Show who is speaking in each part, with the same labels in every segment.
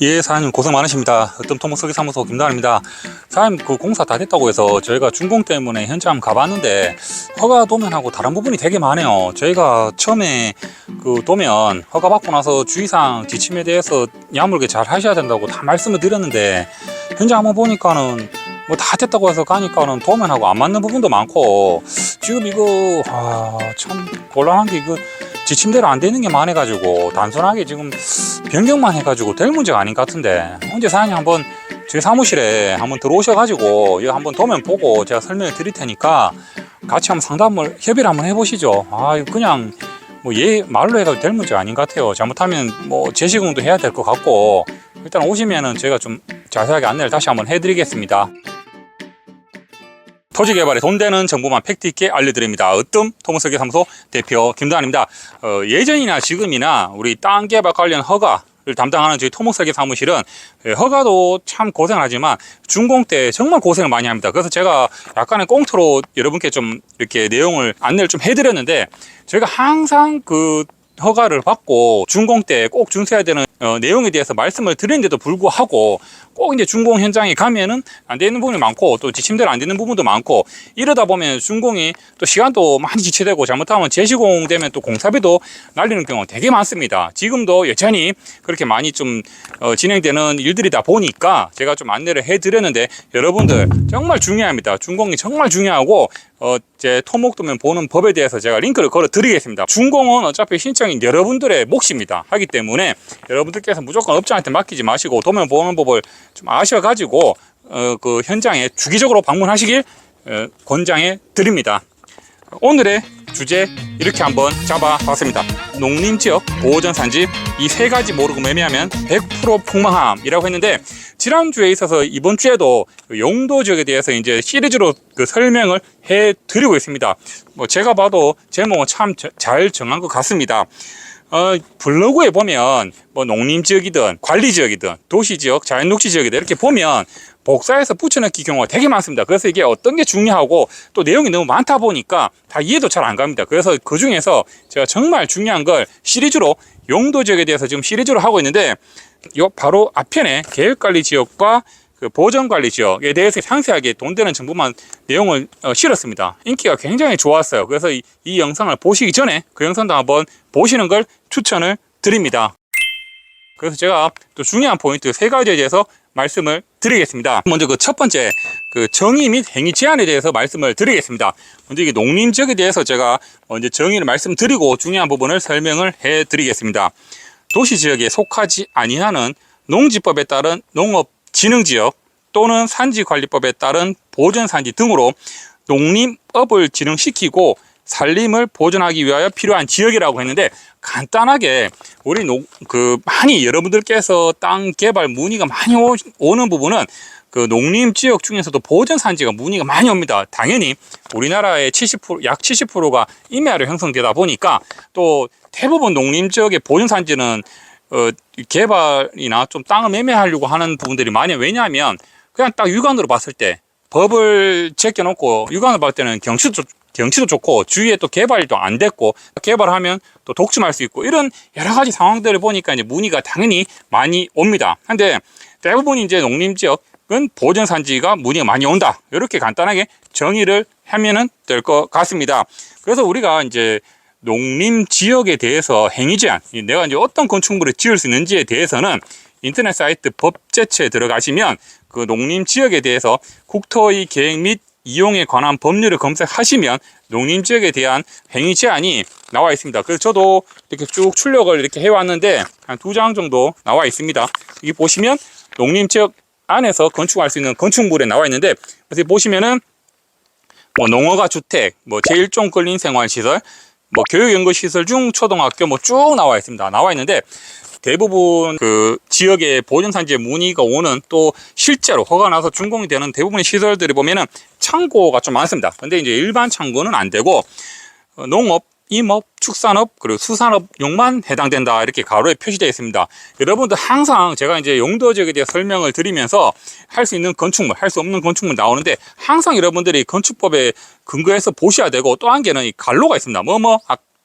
Speaker 1: 예, 사장님 고생 많으십니다. 뜸토목설계사무소 김단입니다. 사장님 그 공사 다 됐다고 해서 저희가 준공 때문에 현장 가봤는데 허가 도면하고 다른 부분이 되게 많아요. 저희가 처음에 그 도면 허가 받고 나서 주의사항 지침에 대해서 야물게 잘 하셔야 된다고 다 말씀을 드렸는데 현장 한번 보니까는 뭐 다 됐다고 해서 가니까는 도면하고 안 맞는 부분도 많고 지금 이거 참 곤란한 게 이거 지침대로 안 되는 게 많아가지고 단순하게 지금 변경만 해가지고 될 문제가 아닌 것 같은데 언제 사장님 한번 저희 사무실에 한번 들어오셔가지고 이거 한번 도면 보고 제가 설명을 드릴 테니까 같이 한번 상담을 협의를 한번 해보시죠. 이거 그냥 뭐 말로 해도 될 문제가 아닌 것 같아요. 잘못하면 뭐 재시공도 해야 될 것 같고 일단 오시면은 제가 좀 자세하게 안내를 다시 한번 해드리겠습니다. 토지 개발에 돈 되는 정보만 팩트 있게 알려드립니다. 으뜸 토목설계사무소 대표 김도환입니다. 예전이나 지금이나 우리 땅 개발 관련 허가를 담당하는 저희 토목설계사무실은 허가도 참 고생하지만 준공 때 정말 고생을 많이 합니다. 그래서 제가 약간의 꽁트로 여러분께 좀 이렇게 내용을 안내를 좀 해드렸는데 저희가 항상 그 허가를 받고 준공 때 꼭 준수해야 되는 내용에 대해서 말씀을 드리는데도 불구하고 꼭 이제 준공 현장에 가면은 안 되는 부분이 많고 또 지침대로 안 되는 부분도 많고 이러다 보면 준공이 또 시간도 많이 지체되고 잘못하면 재시공 되면 또 공사비도 날리는 경우가 되게 많습니다. 지금도 여전히 그렇게 많이 좀 진행되는 일들이다 보니까 제가 좀 안내를 해드렸는데 여러분들 정말 중요합니다. 준공이 정말 중요하고 제 토목도면 보는 법에 대해서 제가 링크를 걸어 드리겠습니다. 준공은 어차피 신청인 여러분들의 몫입니다. 하기 때문에 여러분들께서 무조건 업자한테 맡기지 마시고 도면 보는 법을 좀 아셔가지고 그 현장에 주기적으로 방문하시길 권장해 드립니다. 오늘의 주제 이렇게 한번 잡아봤습니다. 농림지역 보호전산지 이 세 가지 모르고 매매하면 100% 폭망함이라고 했는데 지난주에 있어서 이번 주에도 용도 지역에 대해서 이제 시리즈로 그 설명을 해 드리고 있습니다. 뭐 제가 봐도 제목은 참 잘 정한 것 같습니다. 블로그에 보면 뭐 농림지역이든 관리지역이든 도시지역, 자연녹지지역이든 이렇게 보면 복사해서 붙여넣기 경우가 되게 많습니다. 그래서 이게 어떤 게 중요하고 또 내용이 너무 많다 보니까 다 이해도 잘 안 갑니다. 그래서 그 중에서 제가 정말 중요한 걸 시리즈로 용도지역에 대해서 지금 시리즈로 하고 있는데 요 바로 앞편에 계획관리지역과 그 보전관리지역에 대해서 상세하게 돈 되는 정보만 내용을 실었습니다. 인기가 굉장히 좋았어요. 그래서 이 영상을 보시기 전에 그 영상도 한번 보시는 걸 추천을 드립니다. 그래서 제가 또 중요한 포인트 세 가지에 대해서 말씀을 드리겠습니다. 먼저 그 첫 번째 그 정의 및 행위 제한에 대해서 말씀을 드리겠습니다. 먼저 이게 농림지역에 대해서 제가 먼저 정의를 말씀드리고 중요한 부분을 설명을 해 드리겠습니다. 도시지역에 속하지 아니하는 농지법에 따른 농업진흥지역 또는 산지관리법에 따른 보전산지 등으로 농림업을 진흥시키고 산림을 보존하기 위하여 필요한 지역이라고 했는데 간단하게 우리 많이 여러분들께서 땅 개발 문의가 많이 오는 부분은 그 농림지역 중에서도 보전산지가 문의가 많이 옵니다. 당연히 우리나라의 70%, 약 70%가 임야로 형성되다 보니까 또 대부분 농림지역의 보전산지는 개발이나 좀 땅을 매매하려고 하는 부분들이 많이 왜냐하면 그냥 딱 육안으로 봤을 때 법을 제껴놓고 육안으로 봤을 때는 경치도 좋고 주위에 또 개발도 안 됐고 개발하면 또 독점할 수 있고 이런 여러 가지 상황들을 보니까 이제 문의가 당연히 많이 옵니다. 근데 대부분 이제 농림지역은 보전산지가 문의가 많이 온다. 이렇게 간단하게 정의를 하면은 될 것 같습니다. 그래서 우리가 이제 농림지역에 대해서 행위 제한, 내가 이제 어떤 건축물을 지을 수 있는지에 대해서는 인터넷 사이트 법제처에 들어가시면 그 농림지역에 대해서 국토의 계획 및 이용에 관한 법률을 검색하시면 농림지역에 대한 행위 제한이 나와 있습니다. 그래서 저도 이렇게 쭉 출력을 이렇게 해왔는데 한 2장 정도 나와 있습니다. 여기 보시면 농림지역 안에서 건축할 수 있는 건축물에 나와 있는데 그래서 보시면은 뭐 농어가 주택, 뭐 제1종 근린생활시설, 뭐 교육연구시설 중 초등학교 뭐 쭉 나와 있습니다. 나와 있는데 대부분 그 지역의 보존산지에 문의가 오는 또 실제로 허가 나서 준공이 되는 대부분의 시설들이 보면은 창고가 좀 많습니다. 근데 이제 일반 창고는 안 되고 농업, 임업, 축산업 그리고 수산업용만 해당된다 이렇게 가로에 표시되어 있습니다. 여러분들 항상 제가 이제 용도지역에 대해 설명을 드리면서 할 수 있는 건축물, 할 수 없는 건축물 나오는데 항상 여러분들이 건축법에 근거해서 보셔야 되고 또 한 개는 이 갈로가 있습니다.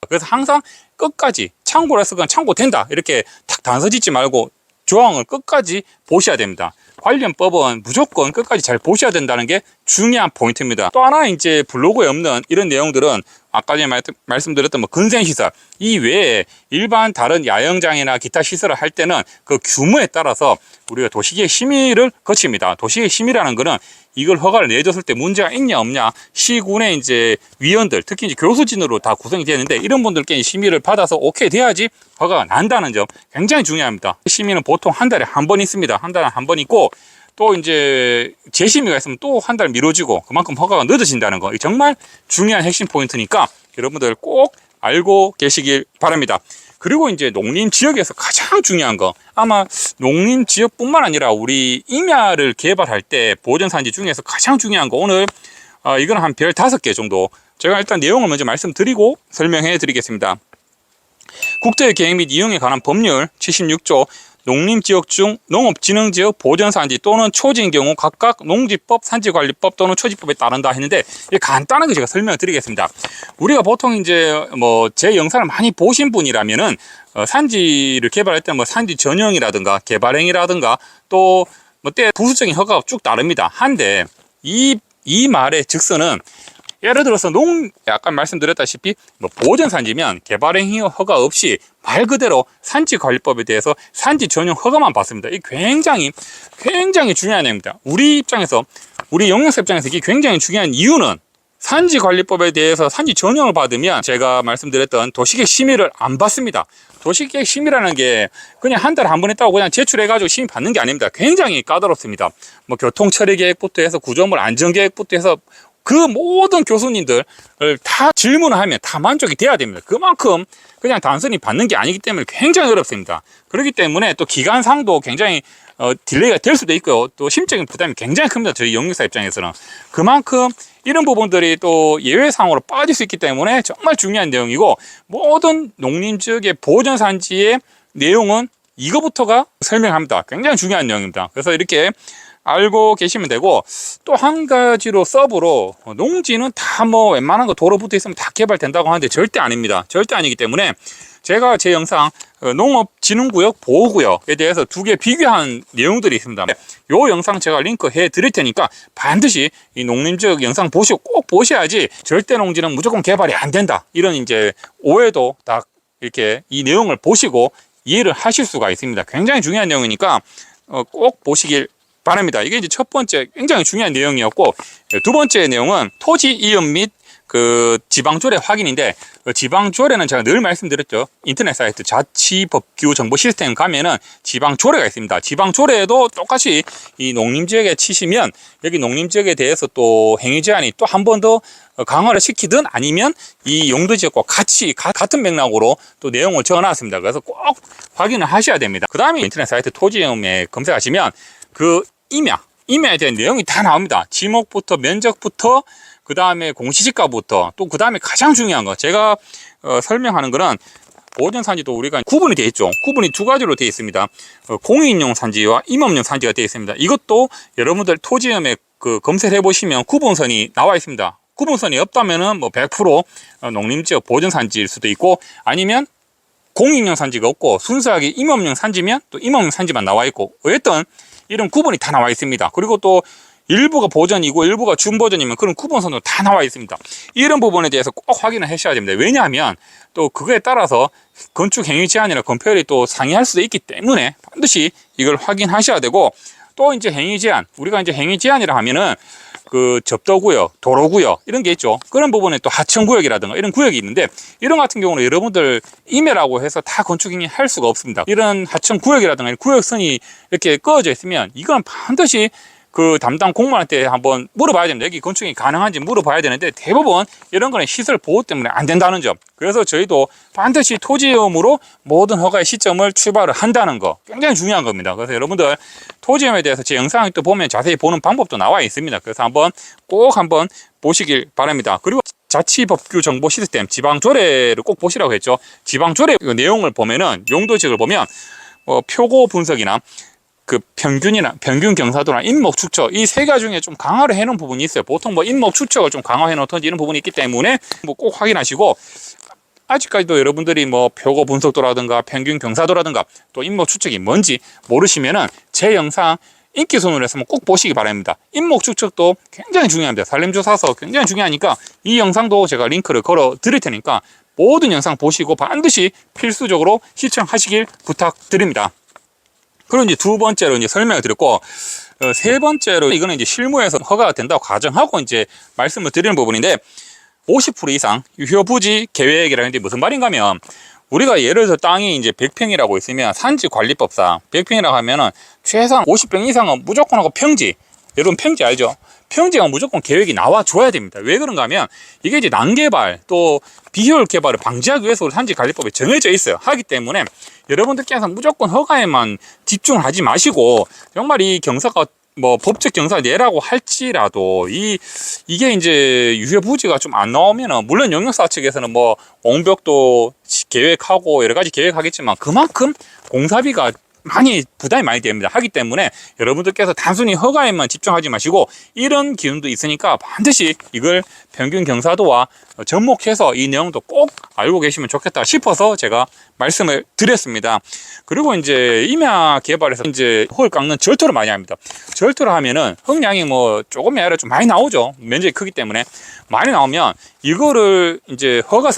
Speaker 1: 그래서 항상 끝까지 참고를 해서 그냥 참고 된다 이렇게 탁 단서 짓지 말고 조항을 끝까지 보셔야 됩니다. 관련법은 무조건 끝까지 잘 보셔야 된다는 게 중요한 포인트입니다. 또 하나 이제 블로그에 없는 이런 내용들은 아까 전에 말씀드렸던 뭐 근생시설 이외에 일반 다른 야영장이나 기타 시설을 할 때는 그 규모에 따라서 우리가 도시계획 심의를 거칩니다. 도시계획 심의라는 거는 이걸 허가를 내줬을 때 문제가 있냐 없냐 시군의 이제 위원들 특히 이제 교수진으로 다 구성이 되는데 이런 분들께 심의를 받아서 오케이 돼야지 허가가 난다는 점 굉장히 중요합니다. 심의는 보통 한 달에 한 번 있습니다. 한 달에 한 번 있고 또 이제 재심의가 있으면 또 한 달 미뤄지고 그만큼 허가가 늦어진다는 거 정말 중요한 핵심 포인트니까 여러분들 꼭 알고 계시길 바랍니다. 그리고 이제 농림 지역에서 가장 중요한 거 아마 농림 지역뿐만 아니라 우리 임야를 개발할 때 보전산지 중에서 가장 중요한 거 오늘 이건 한 별 5개 정도 제가 일단 내용을 먼저 말씀드리고 설명해 드리겠습니다. 국토의 계획 및 이용에 관한 법률 76조 농림지역 중 농업진흥지역 보전산지 또는 초지인 경우 각각 농지법, 산지관리법 또는 초지법에 따른다 했는데 간단하게 제가 설명을 드리겠습니다. 우리가 보통 이제 뭐 제 영상을 많이 보신 분이라면은 산지를 개발할 때 뭐 산지 전형이라든가 개발행위라든가 또 뭐 때 부수적인 허가가 쭉 따릅니다. 한데 이 말의 즉선은 예를 들어서 아까 말씀드렸다시피 뭐 보전산지면 개발행위 허가 없이 말 그대로 산지관리법에 대해서 산지 전용 허가만 받습니다. 이게 굉장히 중요한 내용입니다. 우리 입장에서 우리 영양사 입장에서 이게 굉장히 중요한 이유는 산지관리법에 대해서 산지 전용을 받으면 제가 말씀드렸던 도시계획 심의를 안 받습니다. 도시계획 심의라는 게 그냥 한 달에 한 번 했다고 그냥 제출해가지고 심의 받는 게 아닙니다. 굉장히 까다롭습니다. 뭐 교통처리계획부터 해서 구조물 안전계획부터 해서 그 모든 교수님들을 다 질문을 하면 다 만족이 돼야 됩니다. 그만큼 그냥 단순히 받는 게 아니기 때문에 굉장히 어렵습니다. 그렇기 때문에 또 기간상도 굉장히 딜레이가 될 수도 있고요. 또 심적인 부담이 굉장히 큽니다. 저희 영유사 입장에서는. 그만큼 이런 부분들이 또 예외상으로 빠질 수 있기 때문에 정말 중요한 내용이고 모든 농림지역의 보전산지의 내용은 이거부터가 설명합니다. 굉장히 중요한 내용입니다. 그래서 이렇게 알고 계시면 되고 또 한 가지로 서브로 농지는 다 뭐 웬만한 거 도로 붙어 있으면 다 개발된다고 하는데 절대 아닙니다. 절대 아니기 때문에 제가 제 영상 농업진흥구역 보호구역에 대해서 2개 비교한 내용들이 있습니다. 요 영상 제가 링크 해 드릴 테니까 반드시 이 농림지역 영상 보시고 꼭 보셔야지 절대 농지는 무조건 개발이 안 된다 이런 이제 오해도 딱 이렇게 이 내용을 보시고 이해를 하실 수가 있습니다. 굉장히 중요한 내용이니까 꼭 보시길 바랍니다. 이게 이제 첫 번째 굉장히 중요한 내용이었고 두 번째 내용은 토지 이전 및 그 지방조례 확인인데 지방조례는 제가 늘 말씀드렸죠. 인터넷 사이트 자치법규 정보 시스템 가면은 지방조례가 있습니다. 지방조례에도 똑같이 이 농림지역에 치시면 여기 농림지역에 대해서 또 행위 제한이 또 한 번 더 강화를 시키든 아니면 이 용도지역과 같은 맥락으로 또 내용을 적어놨습니다. 그래서 꼭 확인을 하셔야 됩니다. 그 다음에 인터넷 사이트 토지임에 검색하시면 그 임야에 대한 내용이 다 나옵니다. 지목부터 면적부터 그 다음에 공시지가부터 또 그 다음에 가장 중요한 거 제가 설명하는 거는 보전산지도 우리가 구분이 되어 있죠. 구분이 2가지로 되어 있습니다. 공인용 산지와 임업용 산지가 되어 있습니다. 이것도 여러분들 토지임에 그 검색을 해보시면 구분선이 나와 있습니다. 구분선이 없다면은 뭐 100% 농림지역 보전산지일 수도 있고 아니면 공인용 산지가 없고 순수하게 임업용 산지면 또 임업용 산지만 나와 있고 어쨌든 이런 구분이 다 나와 있습니다. 그리고 또 일부가 보전이고 일부가 준보전이면 그런 구분선도 다 나와 있습니다. 이런 부분에 대해서 꼭 확인을 하셔야 됩니다. 왜냐하면 또 그거에 따라서 건축 행위 제한이나 건폐율이 또 상이할 수도 있기 때문에 반드시 이걸 확인하셔야 되고 또 이제 행위 제한 우리가 이제 행위 제한이라 하면은 그 접도구역, 도로구역 이런 게 있죠. 그런 부분에 또 하천구역이라든가 이런 구역이 있는데 이런 같은 경우는 여러분들 임야라고 해서 다 건축행위 할 수가 없습니다. 이런 하천구역이라든가 구역선이 이렇게 꺼져 있으면 이건 반드시 그 담당 공무원한테 한번 물어봐야 됩니다. 여기 건축이 가능한지 물어봐야 되는데 대부분 이런 거는 시설 보호 때문에 안 된다는 점. 그래서 저희도 반드시 토지임으로 모든 허가의 시점을 출발을 한다는 거 굉장히 중요한 겁니다. 그래서 여러분들 토지임에 대해서 제 영상을 또 보면 자세히 보는 방법도 나와 있습니다. 그래서 꼭 한번 보시길 바랍니다. 그리고 자치법규 정보 시스템 지방조례를 꼭 보시라고 했죠. 지방조례 내용을 보면은 용도지역을 보면 표고 분석이나 그 평균 경사도나 인목 축척 이 3가지 중에 좀 강화를 해놓은 부분이 있어요. 보통 뭐 인목 축척을 좀 강화해 놓던지 이런 부분이 있기 때문에 뭐 꼭 확인하시고 아직까지도 여러분들이 뭐 표고 분석도라든가 평균 경사도라든가 또 인목 추측이 뭔지 모르시면은 제 영상 인기 순으로 해서 꼭 보시기 바랍니다. 인목 추측도 굉장히 중요합니다. 산림조사서 굉장히 중요하니까 이 영상도 제가 링크를 걸어 드릴 테니까 모든 영상 보시고 반드시 필수적으로 시청하시길 부탁드립니다. 그리고 이제 두 번째로 이제 설명을 드렸고, 세 번째로 이거는 이제 실무에서 허가가 된다고 가정하고 이제 말씀을 드리는 부분인데, 50% 이상 유효부지 계획이라는 게 무슨 말인가 하면, 우리가 예를 들어 땅이 이제 100평이라고 있으면 산지관리법상 100평이라고 하면은 최소한 50평 이상은 무조건 하고 평지, 여러분 평지 알죠? 평지가 무조건 계획이 나와줘야 됩니다. 왜 그런가 하면 이게 이제 난개발 또 비효율 개발을 방지하기 위해서 우리 산지관리법에 정해져 있어요. 하기 때문에 여러분들께서 무조건 허가에만 집중을 하지 마시고, 정말 이 경사가 뭐 법적 경사 내라고 할지라도 이게 이제 유효 부지가 좀 안 나오면은, 물론 용역사 측에서는 뭐 옹벽도 계획하고 여러 가지 계획하겠지만 그만큼 공사비가 부담이 많이 됩니다. 하기 때문에 여러분들께서 단순히 허가에만 집중하지 마시고, 이런 기준도 있으니까 반드시 이걸 평균 경사도와 접목해서 이 내용도 꼭 알고 계시면 좋겠다 싶어서 제가 말씀을 드렸습니다. 그리고 이제 임야 개발에서 이제 흙을 깎는 절토를 많이 합니다. 절토를 하면은 흙량이 뭐 조금이 아니라 좀 많이 나오죠. 면적이 크기 때문에 많이 나오면 이거를 이제 허가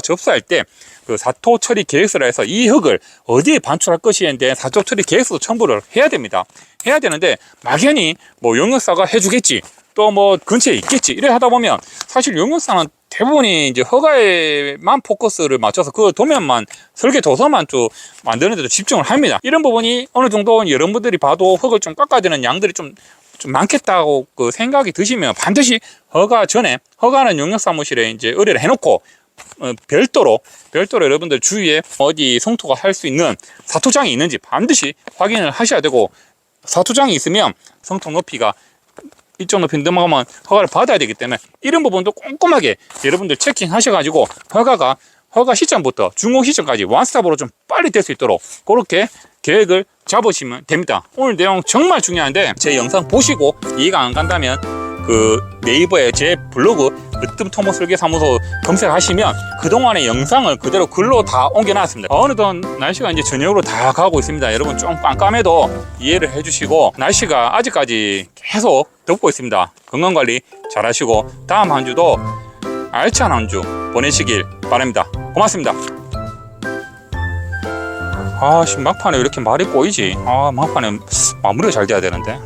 Speaker 1: 접수할 때 그 사토 처리 계획서라 해서 이 흙을 어디에 반출할 것이에 대한 사토 처리 계획서도 첨부를 해야 됩니다. 해야 되는데 막연히 뭐 용역사가 해주겠지, 또 뭐 근처에 있겠지 이래 하다 보면 사실 용역사는 대부분이 이제 허가에만 포커스를 맞춰서 그 도면만 설계 도서만 좀 만드는 데도 집중을 합니다. 이런 부분이 어느 정도 여러분들이 봐도 흙을 좀 깎아야 되는 양들이 좀 많겠다고 그 생각이 드시면 반드시 허가 전에, 허가는 용역사무실에 이제 의뢰를 해놓고 별도로 여러분들 주위에 어디 성토가 할 수 있는 사토장이 있는지 반드시 확인을 하셔야 되고, 사토장이 있으면 성토 높이가 일정 높이 넘어가면 허가를 받아야 되기 때문에 이런 부분도 꼼꼼하게 여러분들 체킹하셔가지고 허가 시점부터 준공 시점까지 원스톱으로 좀 빨리 될 수 있도록 그렇게 계획을 잡으시면 됩니다. 오늘 내용 정말 중요한데 제 영상 보시고 이해가 안 간다면 그 네이버에 제 블로그 으뜸토목설계사무소 검색하시면 그동안의 영상을 그대로 글로 다 옮겨놨습니다. 어느덧 날씨가 이제 저녁으로 다 가고 있습니다. 여러분 좀 깜깜해도 이해를 해주시고, 날씨가 아직까지 계속 덥고 있습니다. 건강관리 잘 하시고 다음 한 주도 알찬 한 주 보내시길 바랍니다. 고맙습니다. 막판에 왜 이렇게 말이 꼬이지? 막판에 마무리가 잘 돼야 되는데.